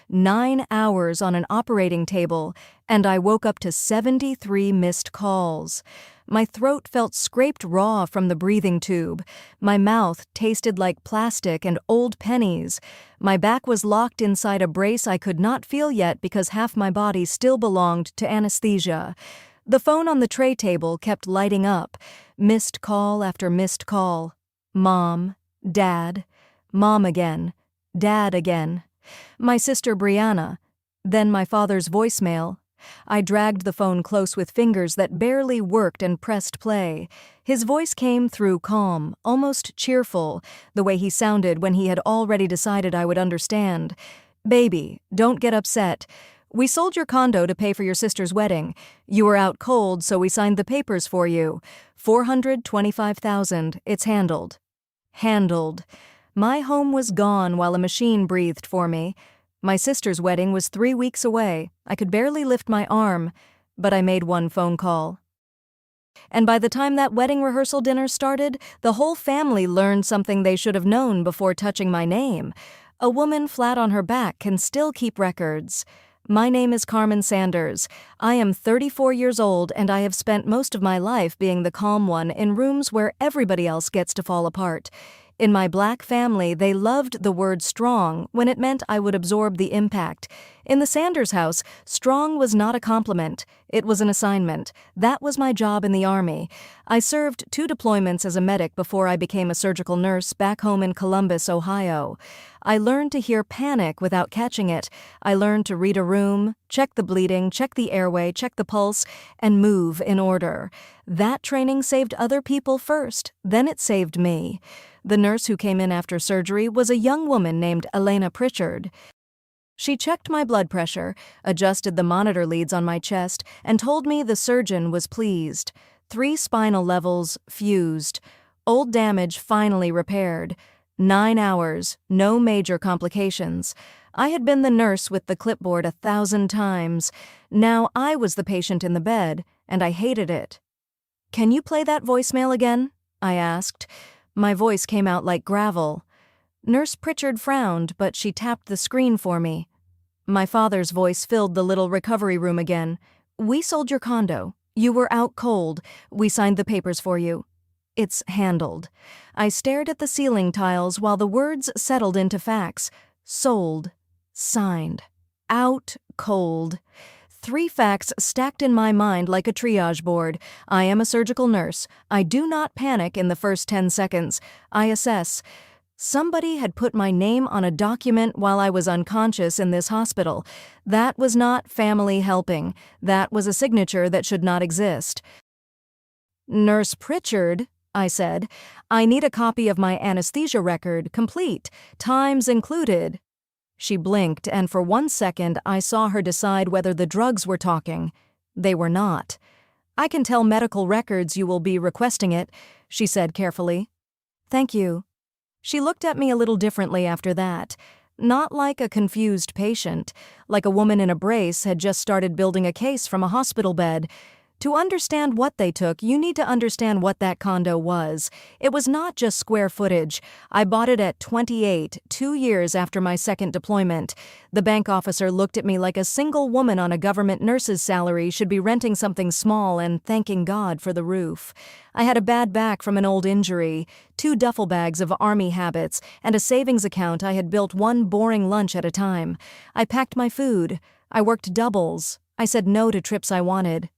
9 hours on an operating table, and I woke up to 73 missed calls. My throat felt scraped raw from the breathing tube. My mouth tasted like plastic and old pennies. My back was locked inside a brace I could not feel yet because half my body still belonged to anesthesia. The phone on the tray table kept lighting up. Missed call after missed call. Mom, Dad, Mom again, Dad again. My sister Brianna. Then my father's voicemail. I dragged the phone close with fingers that barely worked and pressed play. His voice came through calm, almost cheerful, the way he sounded when he had already decided I would understand. "Baby, don't get upset. We sold your condo to pay for your sister's wedding. You were out cold, so we signed the papers for you. $425,000. It's handled." Handled. My home was gone while a machine breathed for me. My sister's wedding was 3 weeks away. I could barely lift my arm, but I made one phone call. And by the time that wedding rehearsal dinner started, the whole family learned something they should have known before touching my name. A woman flat on her back can still keep records. My name is Carmen Sanders. I am 34 years old, and I have spent most of my life being the calm one in rooms where everybody else gets to fall apart. In my Black family, they loved the word strong when it meant I would absorb the impact. In the Sanders house, strong was not a compliment. It was an assignment. That was my job in the Army. I served 2 deployments as a medic before I became a surgical nurse back home in Columbus, Ohio. I learned to hear panic without catching it. I learned to read a room, check the bleeding, check the airway, check the pulse, and move in order. That training saved other people first, then it saved me. The nurse who came in after surgery was a young woman named Elena Pritchard. She checked my blood pressure, adjusted the monitor leads on my chest, and told me the surgeon was pleased. 3 spinal levels fused. Old damage finally repaired. 9 hours, no major complications. I had been the nurse with the clipboard 1,000 times. Now I was the patient in the bed, and I hated it. "Can you play that voicemail again?" I asked. My voice came out like gravel. Nurse Pritchard frowned, but she tapped the screen for me. My father's voice filled the little recovery room again. "We sold your condo. You were out cold. We signed the papers for you. It's handled." I stared at the ceiling tiles while the words settled into facts. Sold. Signed. Out cold. 3 facts stacked in my mind like a triage board. I am a surgical nurse. I do not panic in the first 10 seconds. I assess. Somebody had put my name on a document while I was unconscious in this hospital. That was not family helping. That was a signature that should not exist. "Nurse Pritchard," I said, "I need a copy of my anesthesia record, complete, times included." She blinked, and for 1 second I saw her decide whether the drugs were talking. They were not. "I can tell medical records you will be requesting it," she said carefully. "Thank you." She looked at me a little differently after that. Not like a confused patient, like a woman in a brace had just started building a case from a hospital bed. To understand what they took, you need to understand what that condo was. It was not just square footage. I bought it at 28, 2 years after my second deployment. The bank officer looked at me like a single woman on a government nurse's salary should be renting something small and thanking God for the roof. I had a bad back from an old injury, 2 duffel bags of Army habits, and a savings account I had built one boring lunch at a time. I packed my food. I worked doubles. I said no to trips I wanted.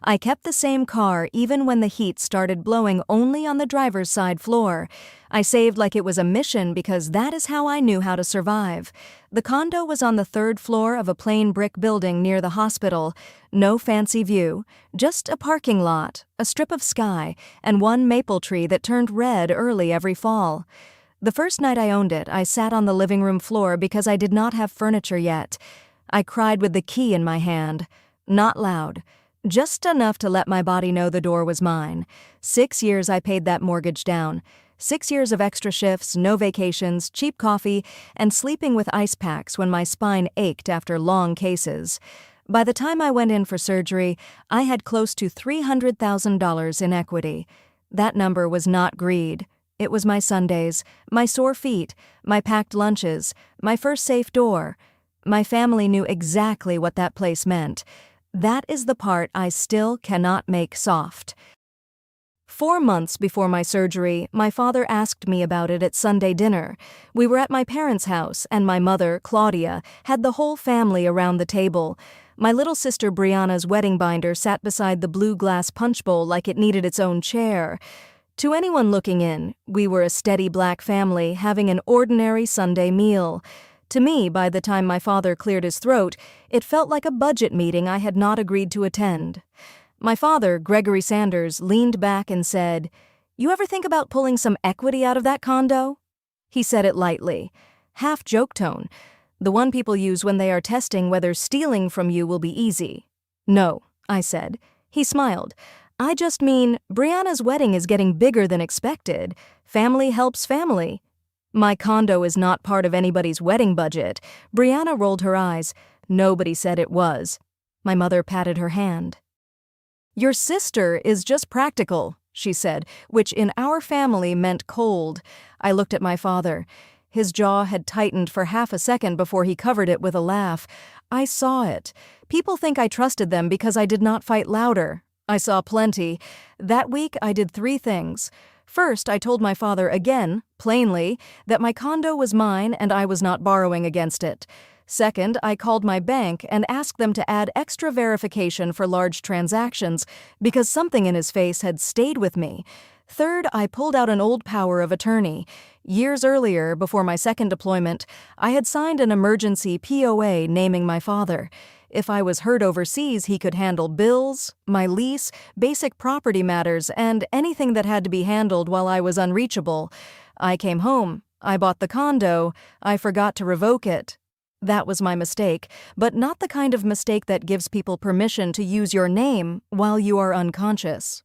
I kept the same car even when the heat started blowing only on the driver's side floor. I saved like it was a mission because that is how I knew how to survive. The condo was on the 3rd floor of a plain brick building near the hospital. No fancy view, just a parking lot, a strip of sky, and one maple tree that turned red early every fall. The first night I owned it, I sat on the living room floor because I did not have furniture yet. I cried with the key in my hand. Not loud. Just enough to let my body know the door was mine. 6 years I paid that mortgage down. 6 years of extra shifts, no vacations, cheap coffee, and sleeping with ice packs when my spine ached after long cases. By the time I went in for surgery, I had close to $300,000 in equity. That number was not greed. It was my Sundays, my sore feet, my packed lunches, my first safe door. My family knew exactly what that place meant. That is the part I still cannot make soft. 4 months before my surgery, my father asked me about it at Sunday dinner. We were at my parents' house, and my mother, Claudia, had the whole family around the table. My little sister Brianna's wedding binder sat beside the blue glass punch bowl like it needed its own chair. To anyone looking in, we were a steady black family having an ordinary Sunday meal. To me, by the time my father cleared his throat, it felt like a budget meeting I had not agreed to attend. My father, Gregory Sanders, leaned back and said, "You ever think about pulling some equity out of that condo?" He said it lightly, half joke tone, the one people use when they are testing whether stealing from you will be easy. "No," I said. He smiled. "I just mean, Brianna's wedding is getting bigger than expected. Family helps family." "My condo is not part of anybody's wedding budget." Brianna rolled her eyes. "Nobody said it was." My mother patted her hand. "Your sister is just practical," she said, which in our family meant cold. I looked at my father. His jaw had tightened for half a second before he covered it with a laugh. I saw it. People think I trusted them because I did not fight louder. I saw plenty. That week I did 3 things. First, I told my father again, plainly, that my condo was mine and I was not borrowing against it. Second, I called my bank and asked them to add extra verification for large transactions because something in his face had stayed with me. Third, I pulled out an old power of attorney. Years earlier, before my second deployment, I had signed an emergency POA naming my father. If I was hurt overseas, he could handle bills, my lease, basic property matters, and anything that had to be handled while I was unreachable. I came home. I bought the condo. I forgot to revoke it. That was my mistake, but not the kind of mistake that gives people permission to use your name while you are unconscious.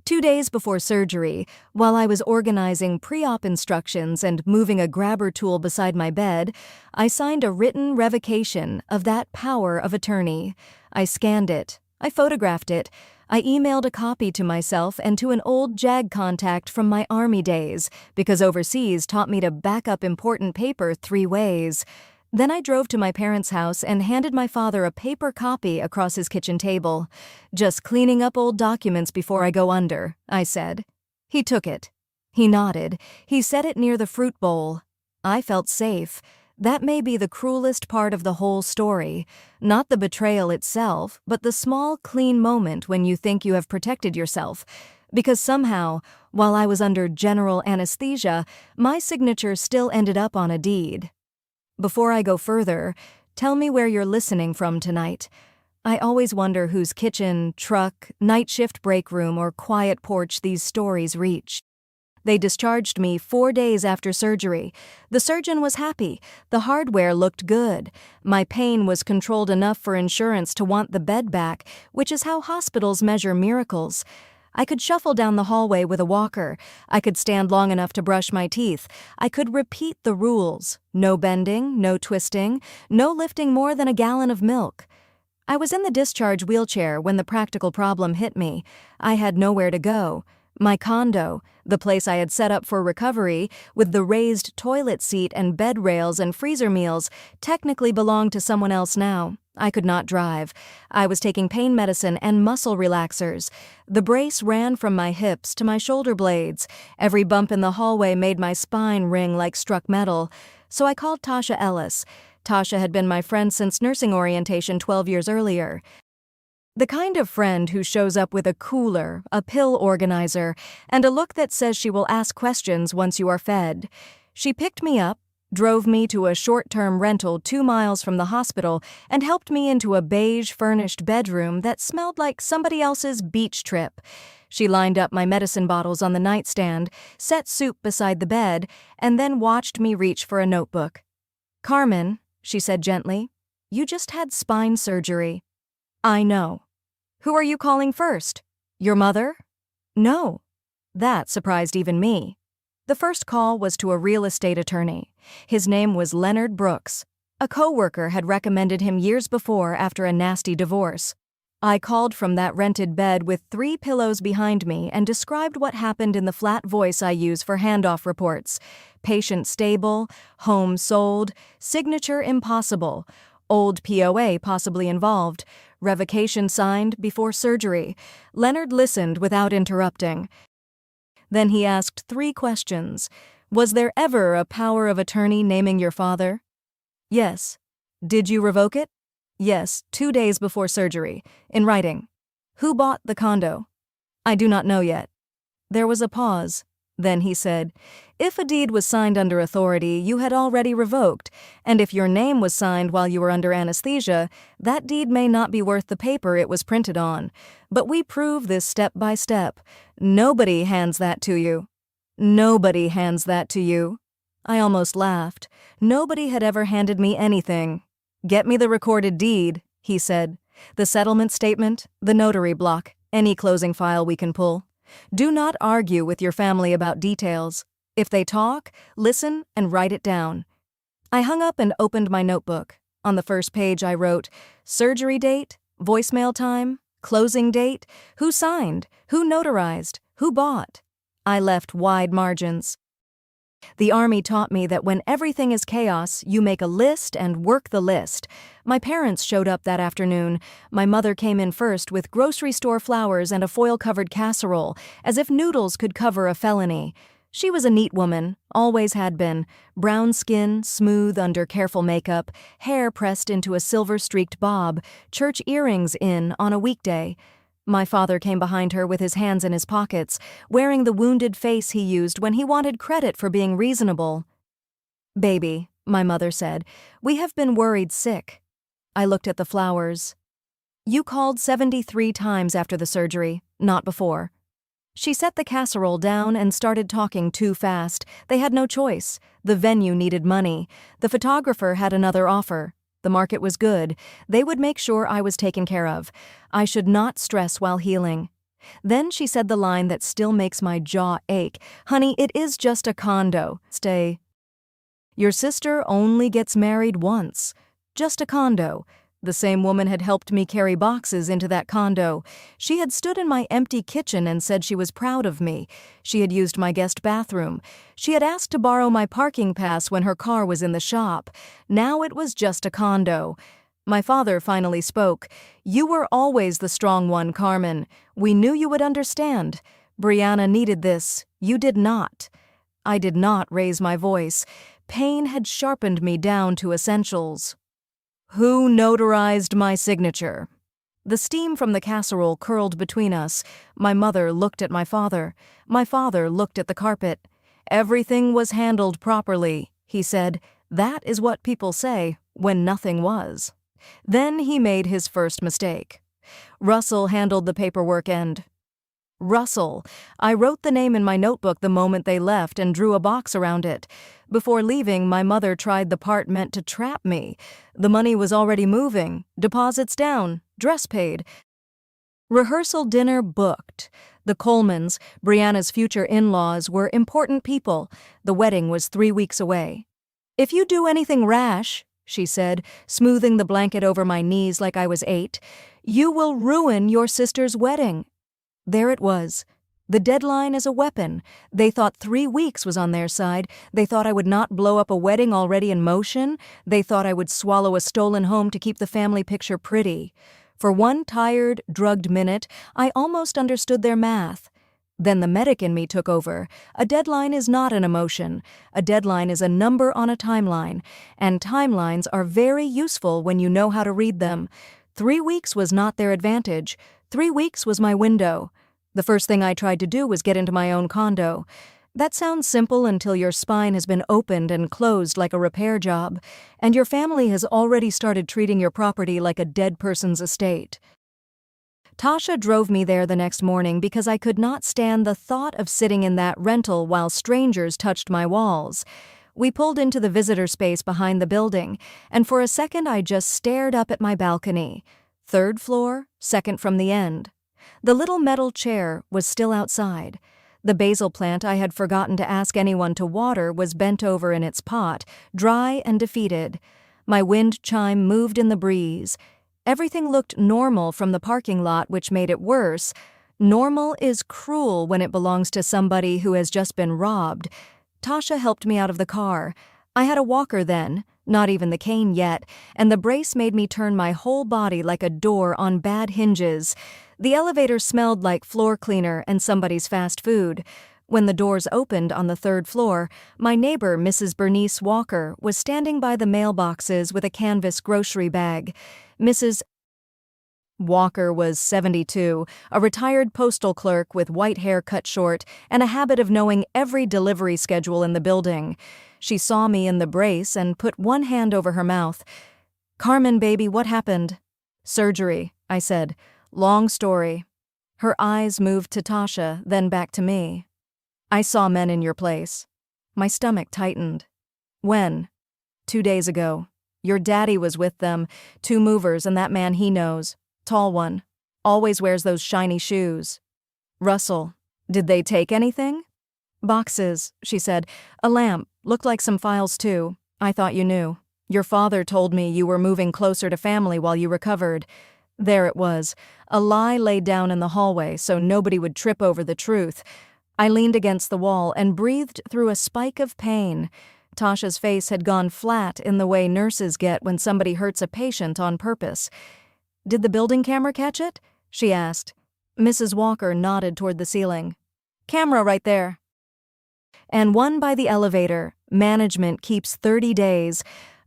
2 days before surgery, while I was organizing pre-op instructions and moving a grabber tool beside my bed, I signed a written revocation of that power of attorney. I scanned it. I photographed it. I emailed a copy to myself and to an old JAG contact from my Army days, because overseas taught me to back up important paper 3 ways. Then I drove to my parents' house and handed my father a paper copy across his kitchen table. "Just cleaning up old documents before I go under," I said. He took it. He nodded. He set it near the fruit bowl. I felt safe. That may be the cruelest part of the whole story. Not the betrayal itself, but the small, clean moment when you think you have protected yourself. Because somehow, while I was under general anesthesia, my signature still ended up on a deed. Before I go further, tell me where you're listening from tonight. I always wonder whose kitchen, truck, night shift break room, or quiet porch these stories reach. They discharged me 4 days after surgery. The surgeon was happy. The hardware looked good. My pain was controlled enough for insurance to want the bed back, which is how hospitals measure miracles. I could shuffle down the hallway with a walker. I could stand long enough to brush my teeth. I could repeat the rules. No bending, no twisting, no lifting more than a gallon of milk. I was in the discharge wheelchair when the practical problem hit me. I had nowhere to go. My condo, the place I had set up for recovery, with the raised toilet seat and bed rails and freezer meals, technically belonged to someone else now. I could not drive. I was taking pain medicine and muscle relaxers. The brace ran from my hips to my shoulder blades. Every bump in the hallway made my spine ring like struck metal. So I called Tasha Ellis. Tasha had been my friend since nursing orientation 12 years earlier. The kind of friend who shows up with a cooler, a pill organizer, and a look that says she will ask questions once you are fed. She picked me up, drove me to a short-term rental 2 miles from the hospital, and helped me into a beige furnished bedroom that smelled like somebody else's beach trip. She lined up my medicine bottles on the nightstand, set soup beside the bed, and then watched me reach for a notebook. "Carmen," she said gently, "you just had spine surgery." "I know." "Who are you calling first? Your mother?" "No." That surprised even me. The first call was to a real estate attorney. His name was Leonard Brooks. A coworker had recommended him years before after a nasty divorce. I called from that rented bed with 3 pillows behind me and described what happened in the flat voice I use for handoff reports. Patient stable, home sold, signature impossible, old POA possibly involved, revocation signed before surgery. Leonard listened without interrupting. Then he asked 3 questions. Was there ever a power of attorney naming your father? Yes. Did you revoke it? Yes, 2 days before surgery, in writing. Who bought the condo? I do not know yet. There was a pause. Then he said, if a deed was signed under authority, you had already revoked, and if your name was signed while you were under anesthesia, that deed may not be worth the paper it was printed on. But we prove this step by step. Nobody hands that to you. Nobody hands that to you. I almost laughed. Nobody had ever handed me anything. Get me the recorded deed, he said. The settlement statement, the notary block, any closing file we can pull. Do not argue with your family about details. If they talk, listen and write it down. I hung up and opened my notebook. On the first page I wrote, surgery date, voicemail time, closing date, who signed, who notarized, who bought. I left wide margins. The Army taught me that when everything is chaos, you make a list and work the list. My parents showed up that afternoon. My mother came in first with grocery store flowers and a foil-covered casserole, as if noodles could cover a felony. She was a neat woman, always had been. Brown skin, smooth under careful makeup, hair pressed into a silver-streaked bob, church earrings in on a weekday. My father came behind her with his hands in his pockets, wearing the wounded face he used when he wanted credit for being reasonable. Baby, my mother said, we have been worried sick. I looked at the flowers. You called 73 times after the surgery, not before. She set the casserole down and started talking too fast. They had no choice. The venue needed money. The photographer had another offer. The market was good. They would make sure I was taken care of. I should not stress while healing. Then she said the line that still makes my jaw ache. Honey, it is just a condo. Stay. Your sister only gets married once. Just a condo. The same woman had helped me carry boxes into that condo. She had stood in my empty kitchen and said she was proud of me. She had used my guest bathroom. She had asked to borrow my parking pass when her car was in the shop. Now it was just a condo. My father finally spoke. You were always the strong one, Carmen. We knew you would understand. Brianna needed this. You did not. I did not raise my voice. Pain had sharpened me down to essentials. Who notarized my signature? The steam from the casserole curled between us. My mother looked at my father. My father looked at the carpet. Everything was handled properly, he said. That is what people say when nothing was. Then he made his first mistake. Russell handled the paperwork end. Russell. I wrote the name in my notebook the moment they left and drew a box around it. Before leaving, my mother tried the part meant to trap me. The money was already moving. Deposits down. Dress paid. Rehearsal dinner booked. The Colemans, Brianna's future in-laws, were important people. The wedding was 3 weeks away. If you do anything rash, she said, smoothing the blanket over my knees like I was 8, you will ruin your sister's wedding. There it was. The deadline as a weapon. They thought 3 weeks was on their side. They thought I would not blow up a wedding already in motion. They thought I would swallow a stolen home to keep the family picture pretty. For one tired, drugged minute, I almost understood their math. Then the medic in me took over. A deadline is not an emotion. A deadline is a number on a timeline. And timelines are very useful when you know how to read them. 3 weeks was not their advantage. 3 weeks was my window. The first thing I tried to do was get into my own condo. That sounds simple until your spine has been opened and closed like a repair job, and your family has already started treating your property like a dead person's estate. Tasha drove me there the next morning because I could not stand the thought of sitting in that rental while strangers touched my walls. We pulled into the visitor space behind the building, and for a second I just stared up at my balcony. 3rd floor, second from the end. The little metal chair was still outside. The basil plant I had forgotten to ask anyone to water was bent over in its pot, dry and defeated. My wind chime moved in the breeze. Everything looked normal from the parking lot, which made it worse. Normal is cruel when it belongs to somebody who has just been robbed. Tasha helped me out of the car. I had a walker then, not even the cane yet, and the brace made me turn my whole body like a door on bad hinges. The elevator smelled like floor cleaner and somebody's fast food. When the doors opened on the third floor, my neighbor, Mrs. Bernice Walker, was standing by the mailboxes with a canvas grocery bag. Mrs. Walker was 72, a retired postal clerk with white hair cut short and a habit of knowing every delivery schedule in the building. She saw me in the brace and put one hand over her mouth. "Carmen, baby, what happened?" "Surgery," I said. "Long story." Her eyes moved to Tasha, then back to me. "I saw men in your place." My stomach tightened. "When?" "2 days ago. Your daddy was with them, 2 movers and that man he knows. Tall one. Always wears those shiny shoes." "Russell. Did they take anything?" "Boxes," she said. "A lamp. Looked like some files too. I thought you knew. Your father told me you were moving closer to family while you recovered." There it was. A lie laid down in the hallway so nobody would trip over the truth. I leaned against the wall and breathed through a spike of pain. Tasha's face had gone flat in the way nurses get when somebody hurts a patient on purpose. "Did the building camera catch it?" she asked. Mrs. Walker nodded toward the ceiling. "Camera right there." "And one by the elevator. Management keeps 30 days.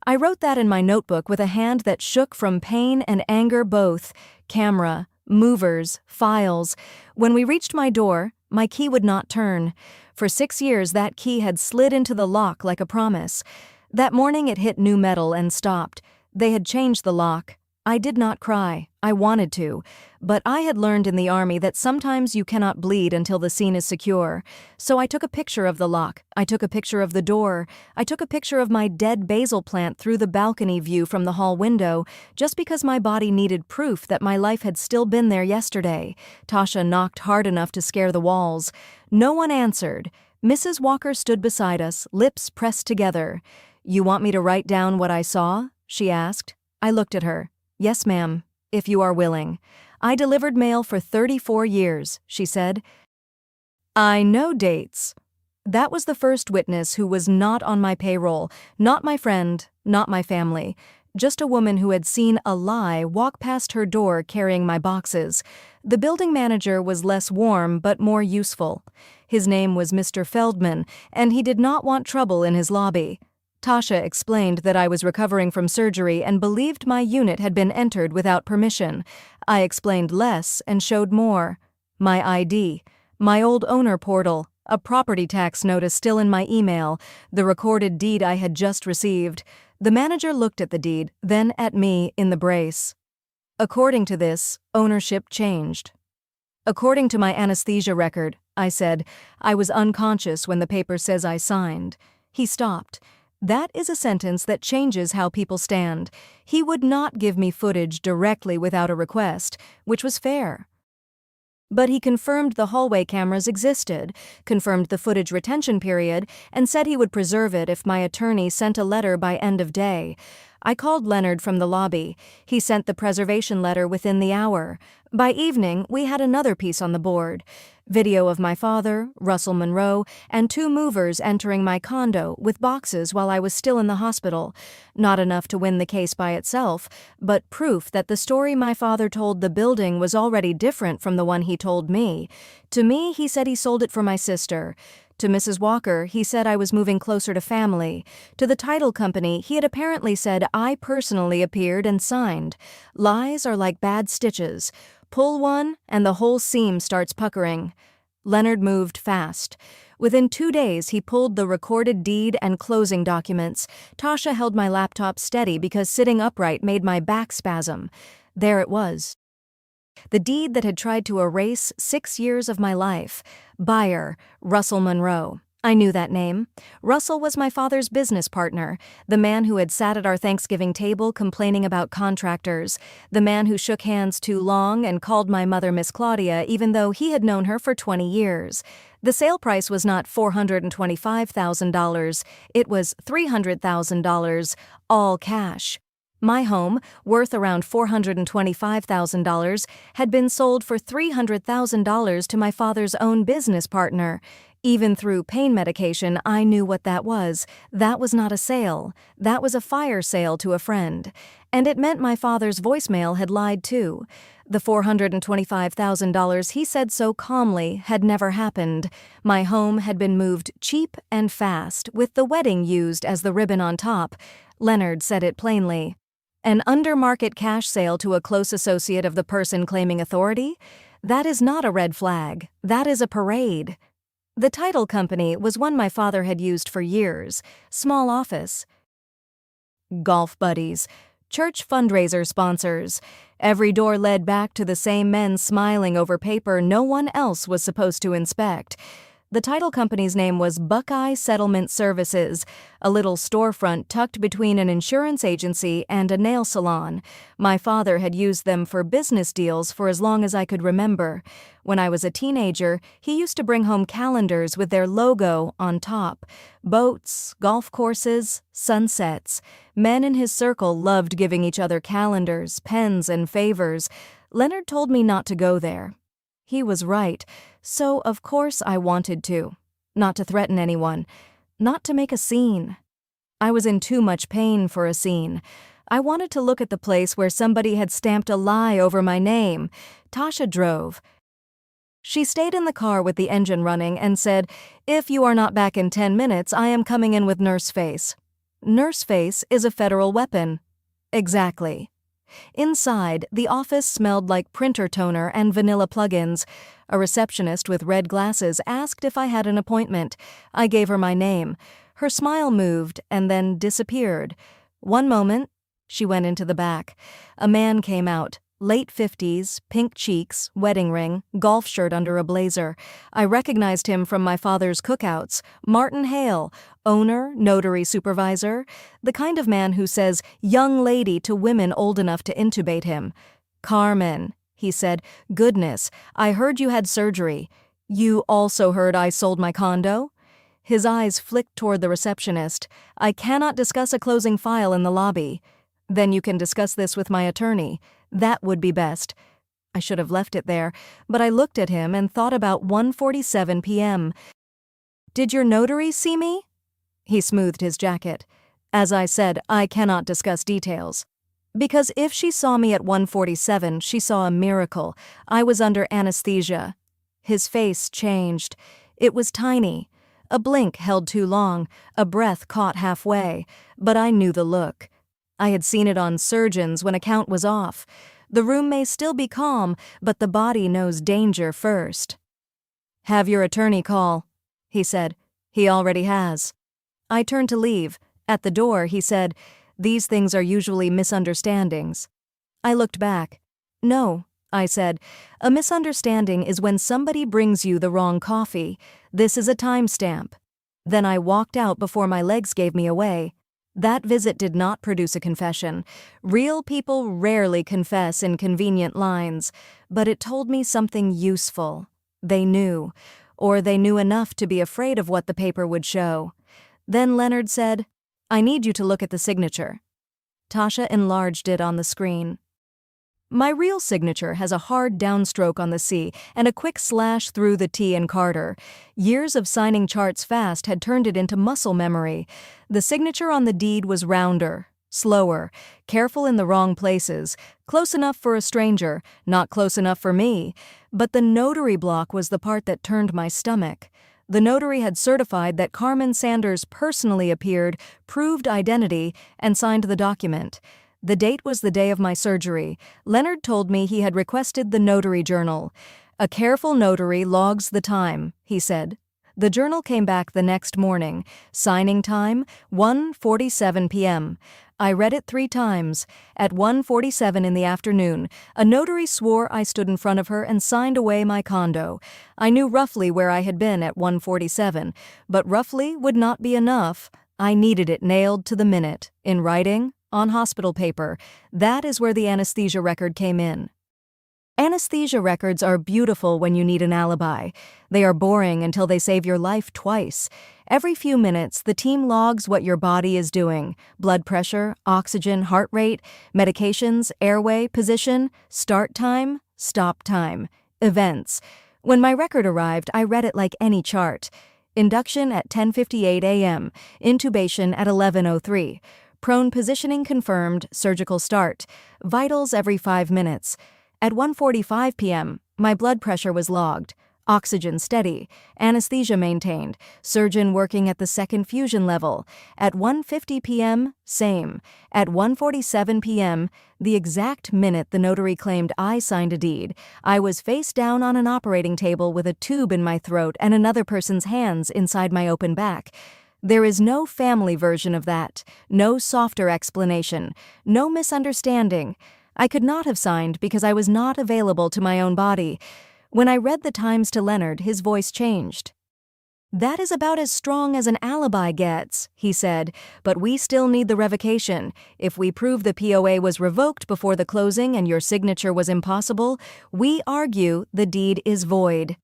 I wrote that in my notebook with a hand that shook from pain and anger both. Camera, movers, files. When we reached my door, my key would not turn. For 6 years that key had slid into the lock like a promise. That morning it hit new metal and stopped. They had changed the lock. I did not cry. I wanted to. But I had learned in the army that sometimes you cannot bleed until the scene is secure. So I took a picture of the lock. I took a picture of the door. I took a picture of my dead basil plant through the balcony view from the hall window, just because my body needed proof that my life had still been there yesterday. Tasha knocked hard enough to scare the walls. No one answered. Mrs. Walker stood beside us, lips pressed together. "You want me to write down what I saw?" she asked. I looked at her. "Yes, ma'am, if you are willing." "I delivered mail for 34 years, she said. "I know dates." That was the first witness who was not on my payroll, not my friend, not my family, just a woman who had seen a lie walk past her door carrying my boxes. The building manager was less warm but more useful. His name was Mr. Feldman, and he did not want trouble in his lobby. Tasha explained that I was recovering from surgery and believed my unit had been entered without permission. I explained less and showed more. My ID, my old owner portal, a property tax notice still in my email, the recorded deed I had just received. The manager looked at the deed, then at me in the brace. "According to this, ownership changed." "According to my anesthesia record," I said, "I was unconscious when the paper says I signed." He stopped. That is a sentence that changes how people stand. He would not give me footage directly without a request, which was fair. But he confirmed the hallway cameras existed, confirmed the footage retention period, and said he would preserve it if my attorney sent a letter by end of day. I called Leonard from the lobby. He sent the preservation letter within the hour. By evening, we had another piece on the board. Video of my father, Russell Monroe, and 2 movers entering my condo with boxes while I was still in the hospital. Not enough to win the case by itself, but proof that the story my father told the building was already different from the one he told me. To me, he said he sold it for my sister. To Mrs. Walker, he said I was moving closer to family. To the title company, he had apparently said I personally appeared and signed. Lies are like bad stitches. Pull one, and the whole seam starts puckering. Leonard moved fast. Within 2 days, he pulled the recorded deed and closing documents. Tasha held my laptop steady because sitting upright made my back spasm. There it was. The deed that had tried to erase 6 years of my life. Buyer, Russell Monroe. I knew that name. Russell was my father's business partner, the man who had sat at our Thanksgiving table complaining about contractors, the man who shook hands too long and called my mother Miss Claudia even though he had known her for 20 years. The sale price was not $425,000, it was $300,000, all cash. My home, worth around $425,000, had been sold for $300,000 to my father's own business partner. Even through pain medication, I knew what that was. That was not a sale. That was a fire sale to a friend. And it meant my father's voicemail had lied too. The $425,000 he said so calmly had never happened. My home had been moved cheap and fast, with the wedding used as the ribbon on top. Leonard said it plainly. An under-market cash sale to a close associate of the person claiming authority? That is not a red flag. That is a parade. The title company was one my father had used for years. Small office. Golf buddies. Church fundraiser sponsors. Every door led back to the same men smiling over paper no one else was supposed to inspect. The title company's name was Buckeye Settlement Services, a little storefront tucked between an insurance agency and a nail salon. My father had used them for business deals for as long as I could remember. When I was a teenager, he used to bring home calendars with their logo on top. Boats, golf courses, sunsets. Men in his circle loved giving each other calendars, pens, and favors. Leonard told me not to go there. He was right, so of course I wanted to. Not to threaten anyone. Not to make a scene. I was in too much pain for a scene. I wanted to look at the place where somebody had stamped a lie over my name. Tasha drove. She stayed in the car with the engine running and said, "If you are not back in 10 minutes, I am coming in with nurse face." Nurse face is a federal weapon. Exactly. Inside, the office smelled like printer toner and vanilla plugins. A receptionist with red glasses asked if I had an appointment. I gave her my name. Her smile moved and then disappeared. One moment, she went into the back. A man came out. Late 50s, pink cheeks, wedding ring, golf shirt under a blazer. I recognized him from my father's cookouts. Martin Hale, owner, notary supervisor, the kind of man who says young lady to women old enough to intubate him. "Carmen," he said, "goodness, I heard you had surgery. You also heard I sold my condo?" His eyes flicked toward the receptionist. "I cannot discuss a closing file in the lobby." "Then you can discuss this with my attorney. That would be best." I should have left it there, but I looked at him and thought about 1:47 p.m. "Did your notary see me?" He smoothed his jacket. "As I said, I cannot discuss details." Because if she saw me at 1:47, she saw a miracle. I was under anesthesia. His face changed. It was tiny. A blink held too long, a breath caught halfway, but I knew the look. I had seen it on surgeons when a count was off. The room may still be calm, but the body knows danger first. "Have your attorney call," he said. "He already has." I turned to leave. At the door, he said, "These things are usually misunderstandings." I looked back. "No," I said. "A misunderstanding is when somebody brings you the wrong coffee. This is a timestamp." Then I walked out before my legs gave me away. That visit did not produce a confession. Real people rarely confess in convenient lines, but it told me something useful. They knew, or they knew enough to be afraid of what the paper would show. Then Leonard said, "I need you to look at the signature." Tasha enlarged it on the screen. My real signature has a hard downstroke on the C and a quick slash through the T in Carter. Years of signing charts fast had turned it into muscle memory. The signature on the deed was rounder, slower, careful in the wrong places, close enough for a stranger, not close enough for me. But the notary block was the part that turned my stomach. The notary had certified that Carmen Sanders personally appeared, proved identity, and signed the document. The date was the day of my surgery. Leonard told me he had requested the notary journal. "A careful notary logs the time," he said. The journal came back the next morning. Signing time, 1:47 p.m. I read it 3 times. At 1:47 in the afternoon, a notary swore I stood in front of her and signed away my condo. I knew roughly where I had been at 1:47, but roughly would not be enough. I needed it nailed to the minute, in writing, on hospital paper. That is where the anesthesia record came in. Anesthesia records are beautiful when you need an alibi. They are boring until they save your life twice. Every few minutes, the team logs what your body is doing: blood pressure, oxygen, heart rate, medications, airway, position, start time, stop time, events. When my record arrived, I read it like any chart. Induction at 10:58 a.m., intubation at 11:03, prone positioning confirmed, surgical start, vitals every 5 minutes. At 1:45 p.m., my blood pressure was logged, oxygen steady, anesthesia maintained, surgeon working at the second fusion level. At 1:50 p.m., same. At 1:47 p.m., the exact minute the notary claimed I signed a deed, I was face down on an operating table with a tube in my throat and another person's hands inside my open back. There is no family version of that, no softer explanation, no misunderstanding. I could not have signed because I was not available to my own body. When I read the times to Leonard, his voice changed. "That is about as strong as an alibi gets," he said, "but we still need the revocation. If we prove the POA was revoked before the closing and your signature was impossible, we argue the deed is void."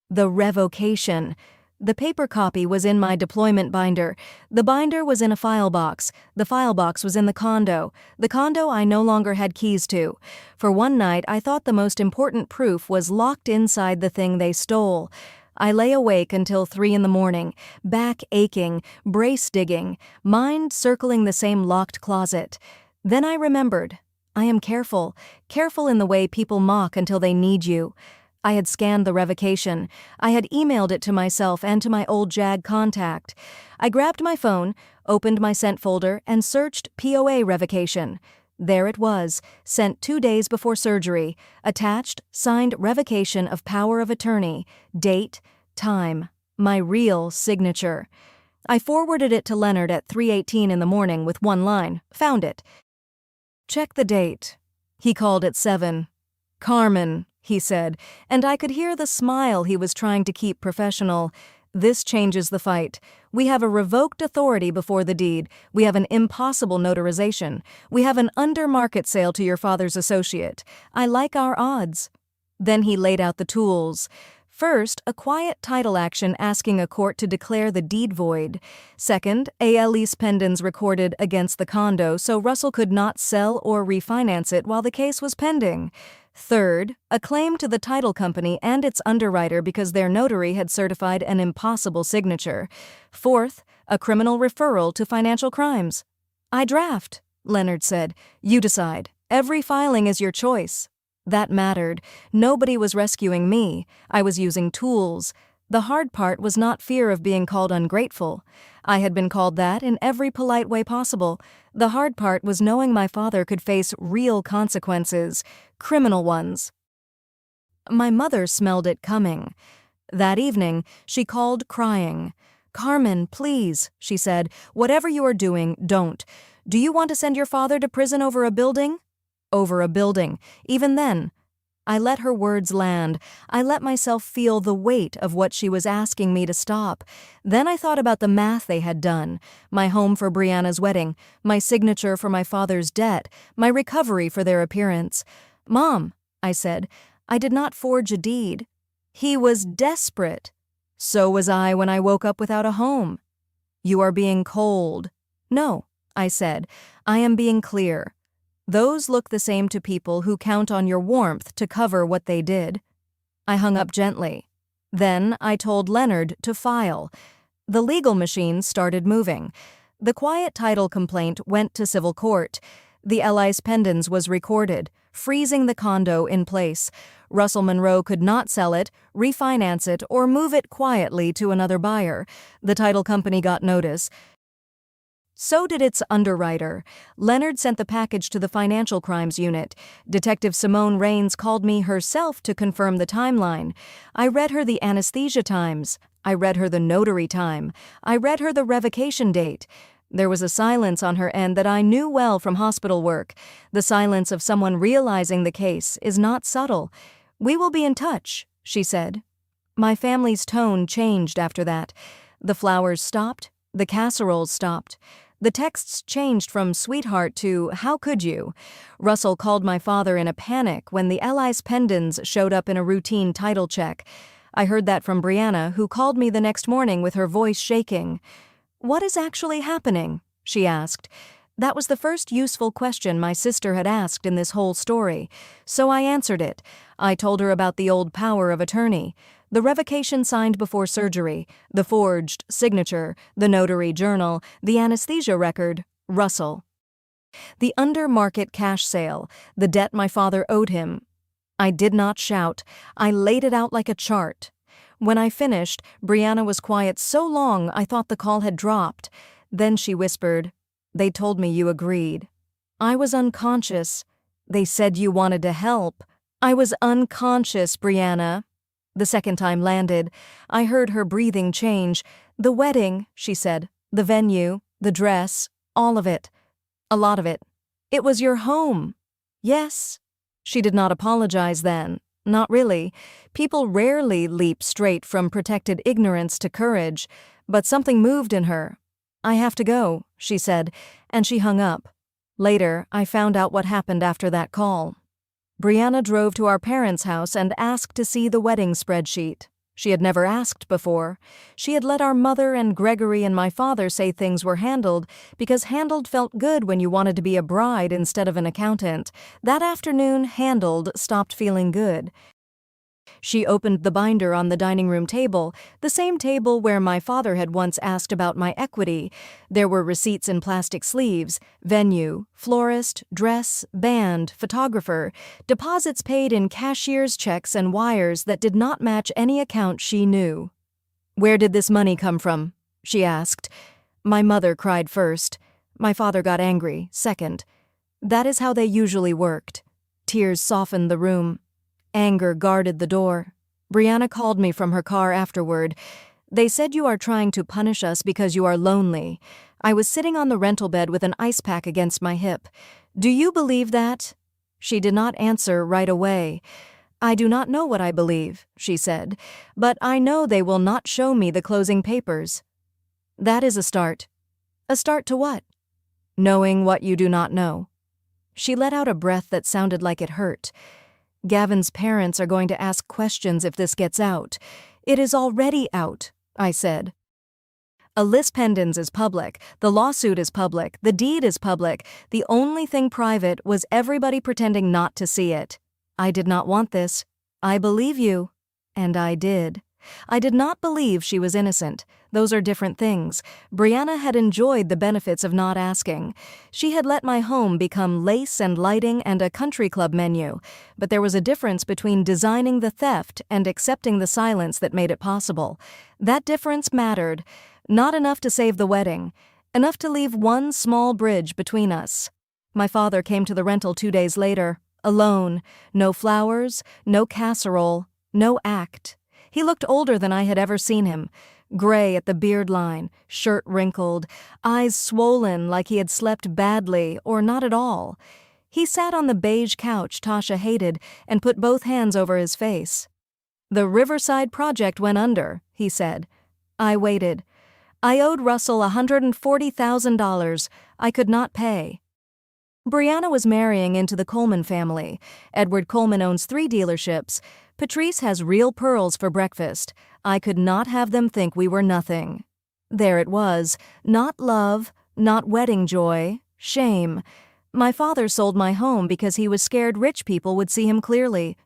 The revocation. The paper copy was in my deployment binder. The binder was in a file box. The file box was in the condo. The condo I no longer had keys to. For one night, I thought the most important proof was locked inside the thing they stole. I lay awake until 3 in the morning, back aching, brace digging, mind circling the same locked closet. Then I remembered. I am careful in the way people mock until they need you. I had scanned the revocation. I had emailed it to myself and to my old JAG contact. I grabbed my phone, opened my sent folder, and searched POA revocation. There it was, sent 2 days before surgery. Attached, signed revocation of power of attorney. Date, time, my real signature. I forwarded it to Leonard at 3:18 in the morning with one line. Found it. Check the date. He called at 7. "Carmen," he said, and I could hear the smile he was trying to keep professional. "This changes the fight. We have a revoked authority before the deed. We have an impossible notarization. We have an under-market sale to your father's associate. I like our odds." Then he laid out the tools. First, a quiet title action asking a court to declare the deed void. Second, a lease pendens recorded against the condo so Russell could not sell or refinance it while the case was pending. Third, a claim to the title company and its underwriter because their notary had certified an impossible signature. Fourth, a criminal referral to financial crimes. "I draft," Leonard said. "You decide. Every filing is your choice." That mattered. Nobody was rescuing me. I was using tools. The hard part was not fear of being called ungrateful. I had been called that in every polite way possible. The hard part was knowing my father could face real consequences, criminal ones. My mother smelled it coming. That evening, she called crying. "Carmen, please," she said, "whatever you are doing, don't. Do you want to send your father to prison over a building?" Over a building. Even then, I let her words land. I let myself feel the weight of what she was asking me to stop. Then I thought about the math they had done. My home for Brianna's wedding, my signature for my father's debt, my recovery for their appearance. "Mom," I said, "I did not forge a deed." He was desperate. So was I when I woke up without a home. "You are being cold." "No," I said, "I am being clear. Those look the same to people who count on your warmth to cover what they did." I hung up gently. Then I told Leonard to file. The legal machine started moving. The quiet title complaint went to civil court. The lease pendens was recorded, freezing the condo in place. Russell Monroe could not sell it, refinance it, or move it quietly to another buyer. The title company got notice. So did its underwriter. Leonard sent the package to the Financial Crimes Unit. Detective Simone Raines called me herself to confirm the timeline. I read her the anesthesia times. I read her the notary time. I read her the revocation date. There was a silence on her end that I knew well from hospital work. The silence of someone realizing the case is not subtle. "We will be in touch," she said. My family's tone changed after that. The flowers stopped. The casseroles stopped. The texts changed from sweetheart to how could you? Russell called my father in a panic when the Allies pendants showed up in a routine title check. I heard that from Brianna, who called me the next morning with her voice shaking. "What is actually happening?" she asked. That was the first useful question my sister had asked in this whole story, so I answered it. I told her about the old power of attorney, the revocation signed before surgery, the forged signature, the notary journal, the anesthesia record, Russell. The under-market cash sale, the debt my father owed him. I did not shout. I laid it out like a chart. When I finished, Brianna was quiet so long I thought the call had dropped. Then she whispered, "They told me you agreed." I was unconscious. "They said you wanted to help." I was unconscious, Brianna. The second time landed. I heard her breathing change. "The wedding," she said. "The venue, the dress, all of it. A lot of it. It was your home." "Yes." She did not apologize then. Not really. People rarely leap straight from protected ignorance to courage, but something moved in her. "I have to go," she said, and she hung up. Later, I found out what happened after that call. Brianna drove to our parents' house and asked to see the wedding spreadsheet. She had never asked before. She had let our mother and Gregory and my father say things were handled because handled felt good when you wanted to be a bride instead of an accountant. That afternoon, handled stopped feeling good. She opened the binder on the dining room table, the same table where my father had once asked about my equity. There were receipts in plastic sleeves, venue, florist, dress, band, photographer, deposits paid in cashier's checks and wires that did not match any account she knew. "Where did this money come from?" she asked. My mother cried first. My father got angry, second. That is how they usually worked. Tears softened the room. Anger guarded the door. Brianna called me from her car afterward. "They said you are trying to punish us because you are lonely." I was sitting on the rental bed with an ice pack against my hip. "Do you believe that?" She did not answer right away. "I do not know what I believe," she said, "but I know they will not show me the closing papers." "That is a start." "A start to what?" "Knowing what you do not know." She let out a breath that sounded like it hurt. "Gavin's parents are going to ask questions if this gets out." "It is already out," I said. A lis pendens is public, the lawsuit is public, the deed is public. The only thing private was everybody pretending not to see it. I did not want this. "I believe you." And I did. I did not believe she was innocent. Those are different things. Brianna had enjoyed the benefits of not asking. She had let my home become lace and lighting and a country club menu, but there was a difference between designing the theft and accepting the silence that made it possible. That difference mattered. Not enough to save the wedding. Enough to leave one small bridge between us. My father came to the rental 2 days later, alone. No flowers, no casserole, no act. He looked older than I had ever seen him. Gray at the beard line, shirt wrinkled, eyes swollen like he had slept badly or not at all. He sat on the beige couch Tasha hated and put both hands over his face. "The Riverside project went under," he said. I waited. I owed Russell $140,000. I could not pay. Brianna was marrying into the Coleman family. Edward Coleman owns 3 dealerships. Patrice has real pearls for breakfast. I could not have them think we were nothing. There it was. Not love, not wedding joy, shame. My father sold my home because he was scared rich people would see him clearly.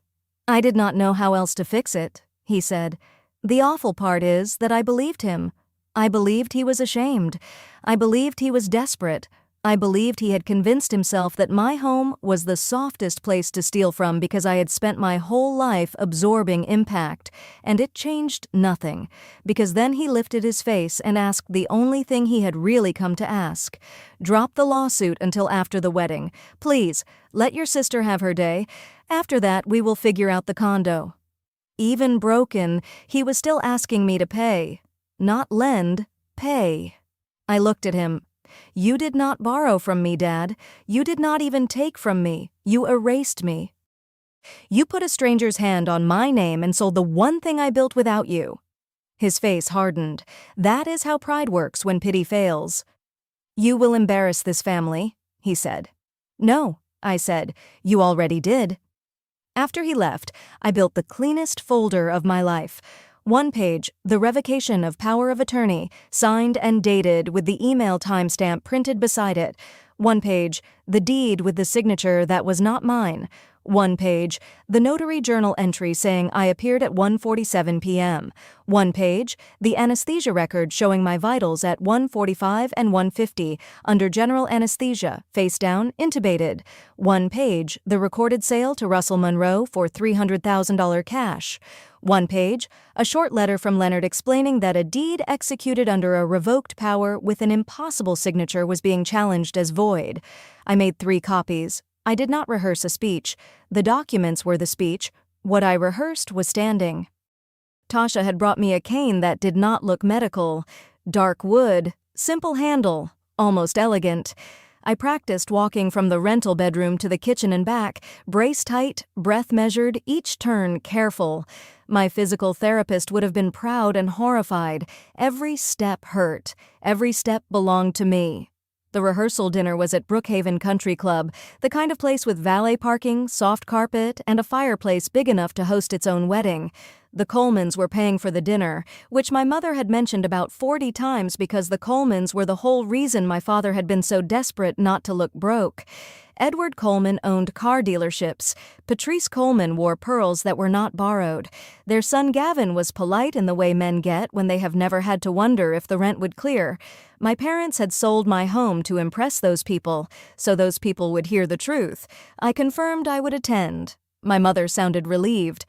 "I did not know how else to fix it," he said. The awful part is that I believed him. I believed he was ashamed. I believed he was desperate. I believed he had convinced himself that my home was the softest place to steal from because I had spent my whole life absorbing impact, and it changed nothing, because then he lifted his face and asked the only thing he had really come to ask. "Drop the lawsuit until after the wedding. Please, let your sister have her day. After that, we will figure out the condo." Even broken, he was still asking me to pay. Not lend, pay. I looked at him. "You did not borrow from me, Dad. You did not even take from me. You erased me. You put a stranger's hand on my name and sold the one thing I built without you." His face hardened. That is how pride works when pity fails. "You will embarrass this family," he said. "No," I said. "You already did." After he left, I built the cleanest folder of my life. One page, the revocation of power of attorney, signed and dated with the email timestamp printed beside it. One page, the deed with the signature that was not mine. One page, the notary journal entry saying I appeared at 1:47 p.m. One page, the anesthesia record showing my vitals at 1:45 and 1:50, under general anesthesia, face down, intubated. One page, the recorded sale to Russell Monroe for $300,000 cash. One page, a short letter from Leonard explaining that a deed executed under a revoked power with an impossible signature was being challenged as void. I made 3 copies. I did not rehearse a speech. The documents were the speech. What I rehearsed was standing. Tasha had brought me a cane that did not look medical. Dark wood, simple handle, almost elegant. I practiced walking from the rental bedroom to the kitchen and back, brace tight, breath measured, each turn careful. My physical therapist would have been proud and horrified. Every step hurt. Every step belonged to me. The rehearsal dinner was at Brookhaven Country Club, the kind of place with valet parking, soft carpet, and a fireplace big enough to host its own wedding. The Colemans were paying for the dinner, which my mother had mentioned about 40 times because the Colemans were the whole reason my father had been so desperate not to look broke. Edward Coleman owned car dealerships. Patrice Coleman wore pearls that were not borrowed. Their son Gavin was polite in the way men get when they have never had to wonder if the rent would clear. My parents had sold my home to impress those people, so those people would hear the truth. I confirmed I would attend. My mother sounded relieved.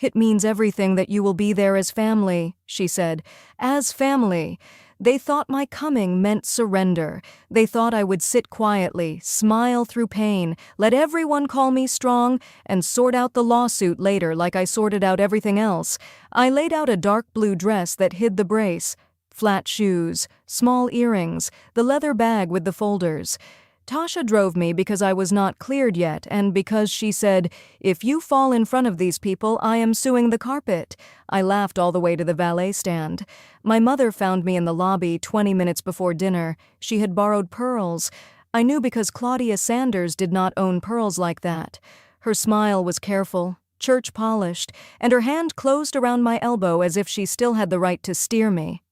"It means everything that you will be there as family," she said. "As family. They thought my coming meant surrender. They thought I would sit quietly, smile through pain, let everyone call me strong, and sort out the lawsuit later like I sorted out everything else. I laid out a dark blue dress that hid the brace, flat shoes, small earrings, the leather bag with the folders. Tasha drove me because I was not cleared yet, and because she said, 'If you fall in front of these people, I am suing the carpet.' I laughed all the way to the valet stand. My mother found me in the lobby 20 minutes before dinner. She had borrowed pearls. I knew because Claudia Sanders did not own pearls like that. Her smile was careful, church-polished, and her hand closed around my elbow as if she still had the right to steer me.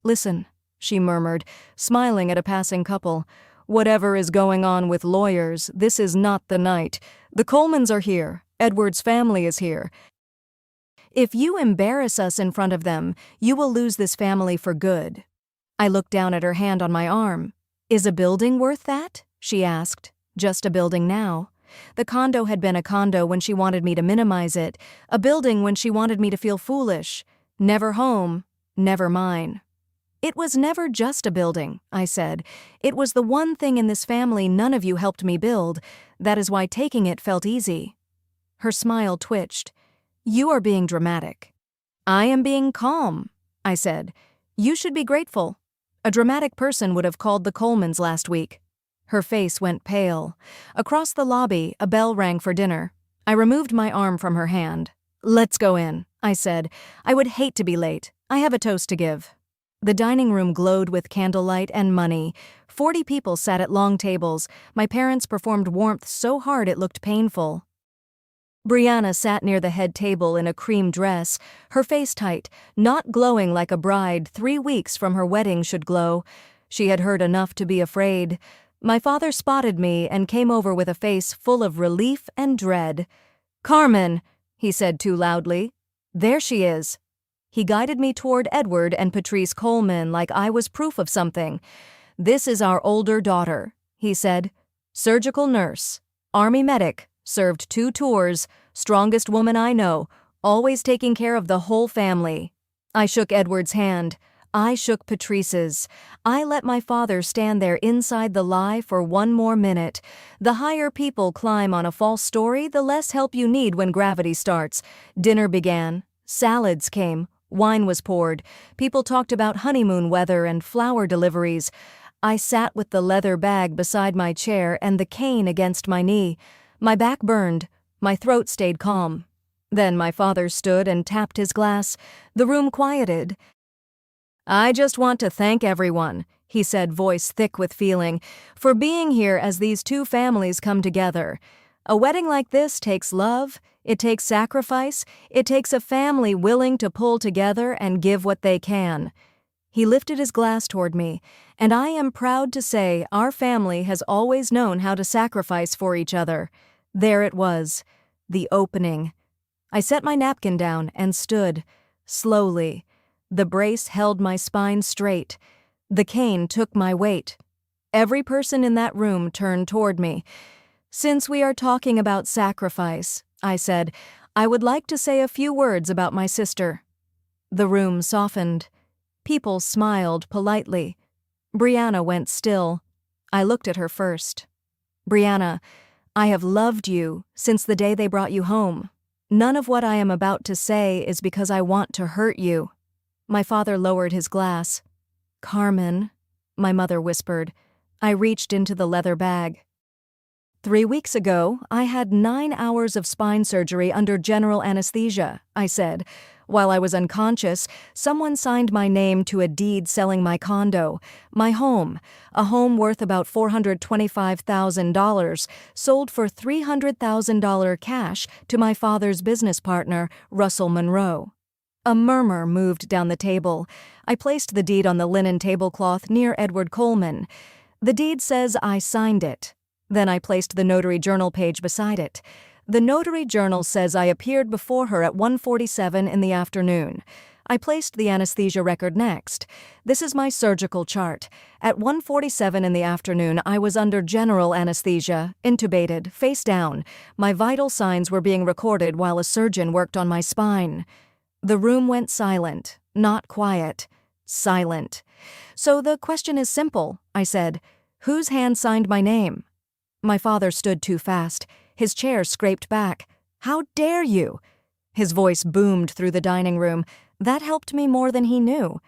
"Listen," she murmured, smiling at a passing couple. "Whatever is going on with lawyers, this is not the night. The Colemans are here. Edward's family is here. If you embarrass us in front of them, you will lose this family for good." I looked down at her hand on my arm. "Is a building worth that?" she asked. "Just a building now." The condo had been a condo when she wanted me to minimize it, a building when she wanted me to feel foolish. Never home, never mine. "It was never just a building," I said. "It was the one thing in this family none of you helped me build. That is why taking it felt easy." Her smile twitched. "You are being dramatic." "I am being calm," I said. "You should be grateful. A dramatic person would have called the Colemans last week." Her face went pale. Across the lobby, a bell rang for dinner. I removed my arm from her hand. "Let's go in," I said. "I would hate to be late. I have a toast to give." The dining room glowed with candlelight and money. 40 people sat at long tables. My parents performed warmth so hard it looked painful. Brianna sat near the head table in a cream dress, her face tight, not glowing like a bride 3 weeks from her wedding should glow. She had heard enough to be afraid. My father spotted me and came over with a face full of relief and dread. "Carmen," he said too loudly. "There she is." He guided me toward Edward and Patrice Coleman like I was proof of something. "This is our older daughter," he said. "Surgical nurse, Army medic, served 2 tours, strongest woman I know, always taking care of the whole family." I shook Edward's hand. I shook Patrice's. I let my father stand there inside the lie for 1 more minute. The higher people climb on a false story, the less help you need when gravity starts. Dinner began. Salads came. Wine was poured. People talked about honeymoon weather and flower deliveries. I sat with the leather bag beside my chair and the cane against my knee. My back burned. My throat stayed calm. Then my father stood and tapped his glass. The room quieted. "I just want to thank everyone," he said, voice thick with feeling, "for being here as these two families come together. A wedding like this takes love, it takes sacrifice, it takes a family willing to pull together and give what they can." He lifted his glass toward me, and I am proud to say our family has always known how to sacrifice for each other. There it was, the opening. I set my napkin down and stood, slowly. The brace held my spine straight. The cane took my weight. Every person in that room turned toward me. "Since we are talking about sacrifice," I said, "I would like to say a few words about my sister." The room softened. People smiled politely. Brianna went still. I looked at her first. "Brianna, I have loved you since the day they brought you home. None of what I am about to say is because I want to hurt you." My father lowered his glass. "Carmen," my mother whispered. I reached into the leather bag. 3 weeks ago, I had 9 hours of spine surgery under general anesthesia," I said. "While I was unconscious, someone signed my name to a deed selling my condo, my home, a home worth about $425,000, sold for $300,000 cash to my father's business partner, Russell Monroe." A murmur moved down the table. I placed the deed on the linen tablecloth near Edward Coleman. "The deed says I signed it." Then I placed the notary journal page beside it. "The notary journal says I appeared before her at 1:47 in the afternoon." I placed the anesthesia record next. "This is my surgical chart. At 1:47 in the afternoon, I was under general anesthesia, intubated, face down. My vital signs were being recorded while a surgeon worked on my spine." The room went silent, not quiet, silent. "So the question is simple," I said. "Whose hand signed my name?" My father stood too fast. His chair scraped back. "How dare you?" His voice boomed through the dining room. That helped me more than he knew.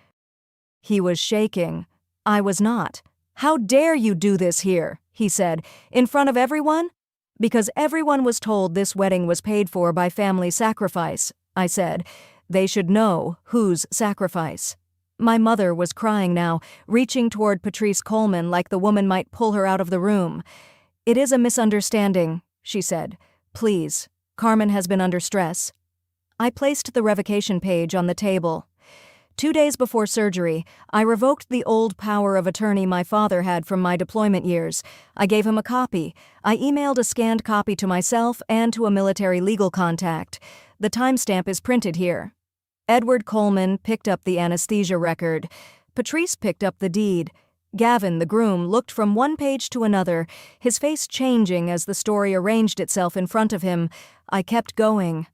He was shaking. I was not. "How dare you do this here?" he said. "In front of everyone?" "Because everyone was told this wedding was paid for by family sacrifice," I said. "They should know whose sacrifice." My mother was crying now, reaching toward Patrice Coleman like the woman might pull her out of the room. "It is a misunderstanding," she said. "Please, Carmen has been under stress." I placed the revocation page on the table. 2 days before surgery, I revoked the old power of attorney my father had from my deployment years. I gave him a copy. I emailed a scanned copy to myself and to a military legal contact. The timestamp is printed here. Edward Coleman picked up the anesthesia record. Patrice picked up the deed. Gavin, the groom, looked from one page to another, his face changing as the story arranged itself in front of him. I kept going.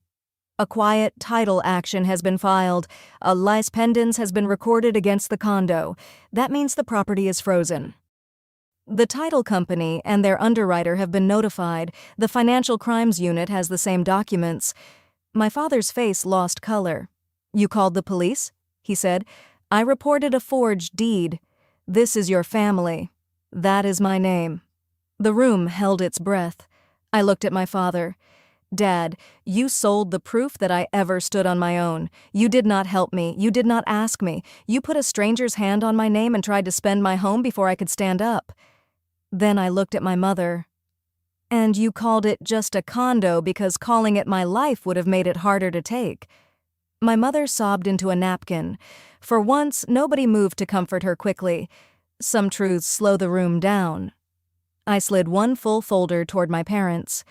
"A quiet title action has been filed. A lis pendens has been recorded against the condo. That means the property is frozen. The title company and their underwriter have been notified. The financial crimes unit has the same documents." My father's face lost color. "You called the police?" he said. "I reported a forged deed. This is your family. That is my name." The room held its breath. I looked at my father. "Dad, you sold the proof that I ever stood on my own. You did not help me. You did not ask me. You put a stranger's hand on my name and tried to spend my home before I could stand up." Then I looked at my mother. "And you called it just a condo because calling it my life would have made it harder to take." My mother sobbed into a napkin. For once, nobody moved to comfort her quickly. Some truths slow the room down. I slid one full folder toward my parents.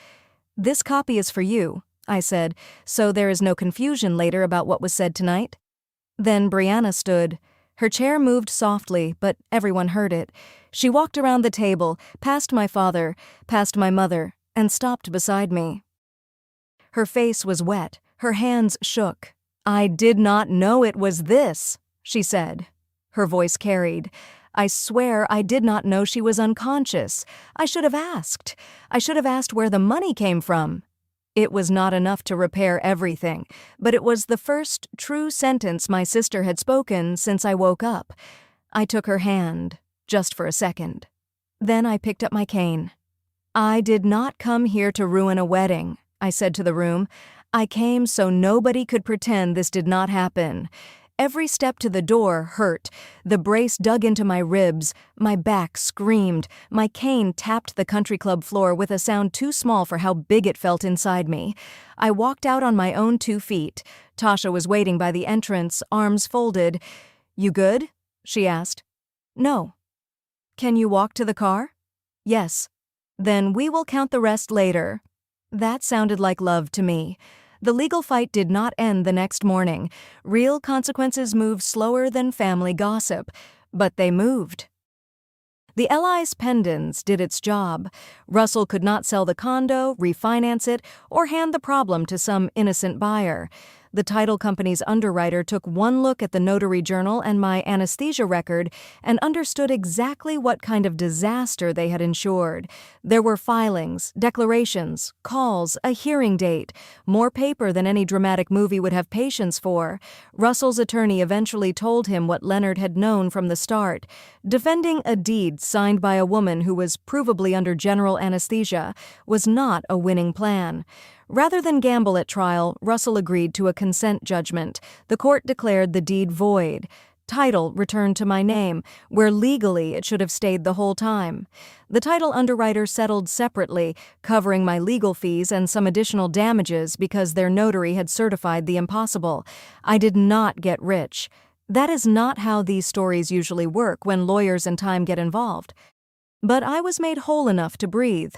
"This copy is for you," I said, "so there is no confusion later about what was said tonight." Then Brianna stood. Her chair moved softly, but everyone heard it. She walked around the table, past my father, past my mother, and stopped beside me. Her face was wet. Her hands shook. "I did not know it was this," she said. Her voice carried. "I swear I did not know she was unconscious. I should have asked. I should have asked where the money came from." It was not enough to repair everything, but it was the first true sentence my sister had spoken since I woke up. I took her hand, just for a second. Then I picked up my cane. "I did not come here to ruin a wedding," I said to the room. "I came so nobody could pretend this did not happen. Every step to the door hurt. The brace dug into my ribs. My back screamed. My cane tapped the country club floor with a sound too small for how big it felt inside me. I walked out on my own 2 feet. Tasha was waiting by the entrance, arms folded. "You good?" she asked. "No." "Can you walk to the car?" "Yes." "Then we will count the rest later." That sounded like love to me. The legal fight did not end the next morning. Real consequences move slower than family gossip, but they moved. The LI's pendants did its job. Russell could not sell the condo, refinance it, or hand the problem to some innocent buyer. The title company's underwriter took one look at the notary journal and my anesthesia record and understood exactly what kind of disaster they had insured. There were filings, declarations, calls, a hearing date, more paper than any dramatic movie would have patience for. Russell's attorney eventually told him what Leonard had known from the start. Defending a deed signed by a woman who was provably under general anesthesia was not a winning plan. Rather than gamble at trial, Russell agreed to a consent judgment. The court declared the deed void. Title returned to my name, where legally it should have stayed the whole time. The title underwriter settled separately, covering my legal fees and some additional damages because their notary had certified the impossible. I did not get rich. That is not how these stories usually work when lawyers and time get involved. But I was made whole enough to breathe.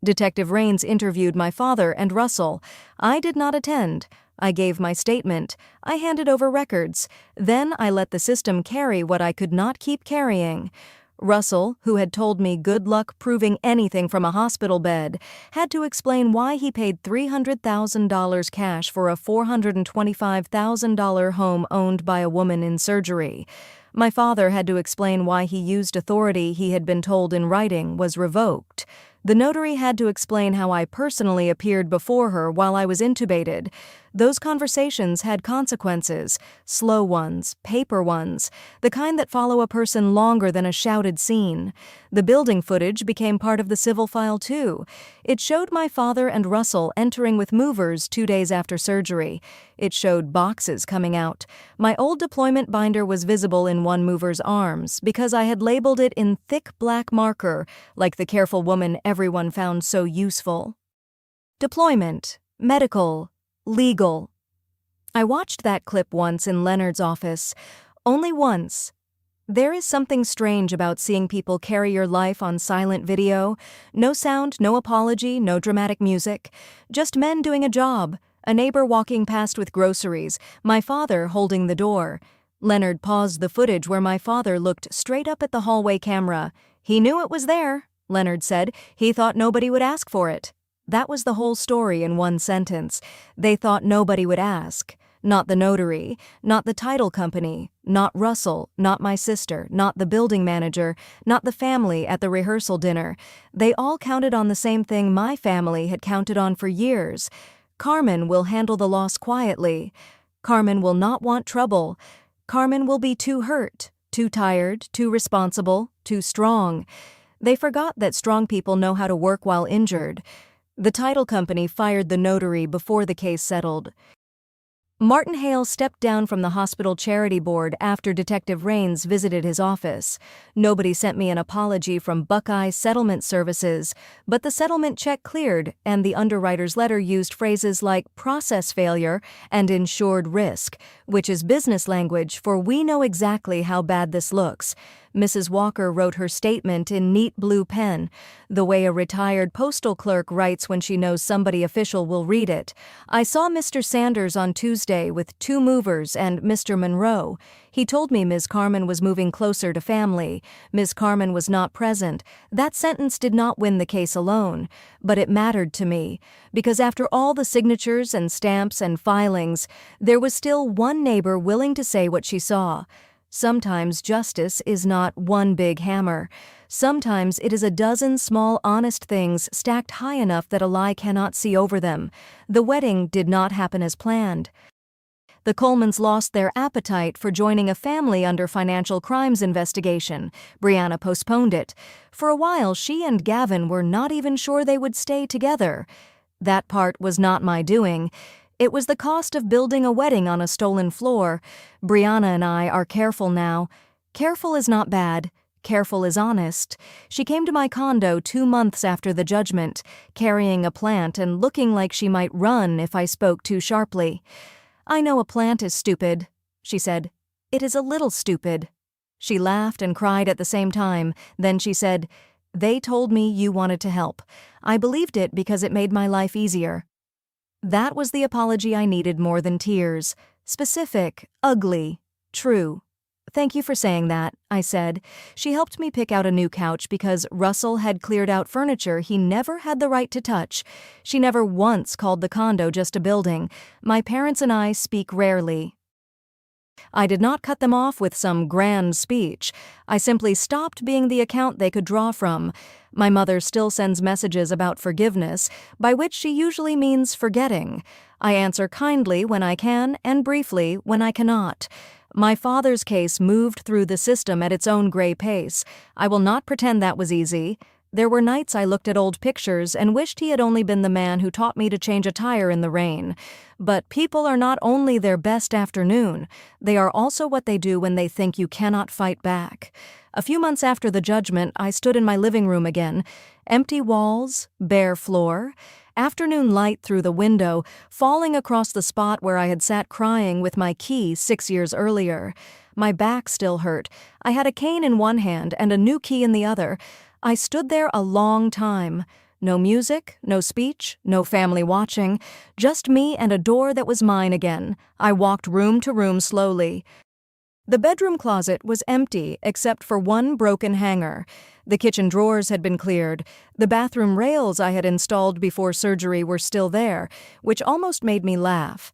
Detective Raines interviewed my father and Russell. I did not attend. I gave my statement. I handed over records. Then I let the system carry what I could not keep carrying. Russell, who had told me good luck proving anything from a hospital bed, had to explain why he paid $300,000 cash for a $425,000 home owned by a woman in surgery. My father had to explain why he used authority he had been told in writing was revoked. The notary had to explain how I personally appeared before her while I was intubated. Those conversations had consequences, slow ones, paper ones, the kind that follow a person longer than a shouted scene. The building footage became part of the civil file too. It showed my father and Russell entering with movers 2 days after surgery. It showed boxes coming out. My old deployment binder was visible in one mover's arms because I had labeled it in thick black marker, like the careful woman everyone found so useful. Deployment, medical, legal. I watched that clip once in Leonard's office. Only once. There is something strange about seeing people carry your life on silent video. No sound, no apology, no dramatic music. Just men doing a job. A neighbor walking past with groceries. My father holding the door. Leonard paused the footage where my father looked straight up at the hallway camera. He knew it was there, Leonard said. He thought nobody would ask for it. That was the whole story in one sentence. They thought nobody would ask. Not the notary, not the title company, not Russell, not my sister, not the building manager, not the family at the rehearsal dinner. They all counted on the same thing my family had counted on for years. Carmen will handle the loss quietly. Carmen will not want trouble. Carmen will be too hurt, too tired, too responsible, too strong. They forgot that strong people know how to work while injured. The title company fired the notary before the case settled. Martin Hale stepped down from the hospital charity board after Detective Raines visited his office. Nobody sent me an apology from Buckeye Settlement Services, but the settlement check cleared, and the underwriter's letter used phrases like process failure and insured risk, which is business language for we know exactly how bad this looks. Mrs. Walker wrote her statement in neat blue pen, the way a retired postal clerk writes when she knows somebody official will read it. I saw Mr. Sanders on Tuesday with 2 movers and Mr. Monroe. He told me Ms. Carmen was moving closer to family. Ms. Carmen was not present. That sentence did not win the case alone, but it mattered to me, because after all the signatures and stamps and filings, there was still one neighbor willing to say what she saw. Sometimes justice is not one big hammer. Sometimes it is a dozen small honest things stacked high enough that a lie cannot see over them. The wedding did not happen as planned. The Colemans lost their appetite for joining a family under financial crimes investigation. Brianna postponed it. For a while, she and Gavin were not even sure they would stay together. That part was not my doing. It was the cost of building a wedding on a stolen floor. Brianna and I are careful now. Careful is not bad. Careful is honest. She came to my condo 2 months after the judgment, carrying a plant and looking like she might run if I spoke too sharply. "I know a plant is stupid," she said. "It is a little stupid." She laughed and cried at the same time. Then she said, "They told me you wanted to help. I believed it because it made my life easier." That was the apology I needed more than tears. Specific, ugly, true. "Thank you for saying that," I said. She helped me pick out a new couch because Russell had cleared out furniture he never had the right to touch. She never once called the condo just a building. My parents and I speak rarely. I did not cut them off with some grand speech. I simply stopped being the account they could draw from. My mother still sends messages about forgiveness, by which she usually means forgetting. I answer kindly when I can and briefly when I cannot. My father's case moved through the system at its own gray pace. I will not pretend that was easy. There were nights I looked at old pictures and wished he had only been the man who taught me to change a tire in the rain. But people are not only their best afternoon, they are also what they do when they think you cannot fight back. A few months after the judgment, I stood in my living room again. Empty walls, bare floor, afternoon light through the window, falling across the spot where I had sat crying with my key 6 years earlier. My back still hurt. I had a cane in one hand and a new key in the other. I stood there a long time. No music, no speech, no family watching, just me and a door that was mine again. I walked room to room slowly. The bedroom closet was empty except for one broken hanger. The kitchen drawers had been cleared. The bathroom rails I had installed before surgery were still there, which almost made me laugh.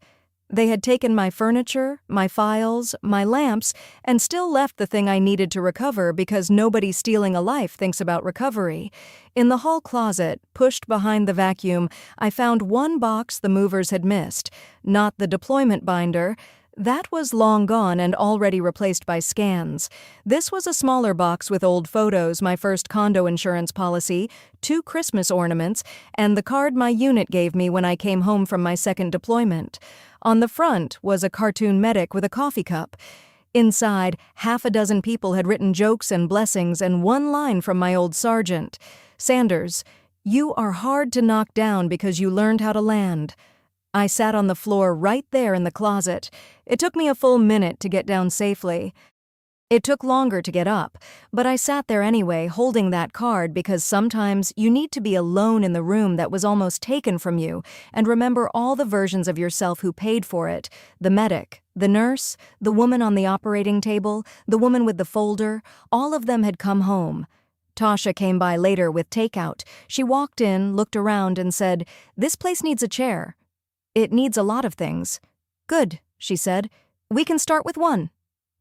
They had taken my furniture, my files, my lamps, and still left the thing I needed to recover because nobody stealing a life thinks about recovery. In the hall closet, pushed behind the vacuum, I found one box the movers had missed, not the deployment binder. That was long gone and already replaced by scans. This was a smaller box with old photos, my first condo insurance policy, 2 Christmas ornaments, and the card my unit gave me when I came home from my second deployment. On the front was a cartoon medic with a coffee cup. Inside, 6 people had written jokes and blessings and one line from my old sergeant. "Sanders, you are hard to knock down because you learned how to land." I sat on the floor right there in the closet. It took me a full minute to get down safely. It took longer to get up, but I sat there anyway, holding that card because sometimes you need to be alone in the room that was almost taken from you and remember all the versions of yourself who paid for it: the medic, the nurse, the woman on the operating table, the woman with the folder. All of them had come home. Tasha came by later with takeout. She walked in, looked around, and said, "This place needs a chair." "It needs a lot of things." "Good," she said. "We can start with one."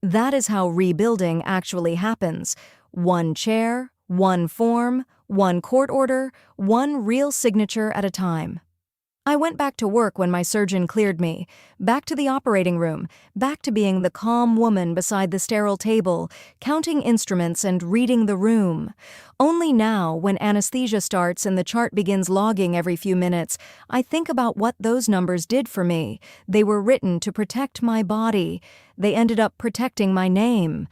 That is how rebuilding actually happens. One chair, one form, one court order, one real signature at a time. I went back to work when my surgeon cleared me, back to the operating room, back to being the calm woman beside the sterile table, counting instruments and reading the room. Only now, when anesthesia starts and the chart begins logging every few minutes, I think about what those numbers did for me. They were written to protect my body. They ended up protecting my name.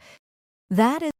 That is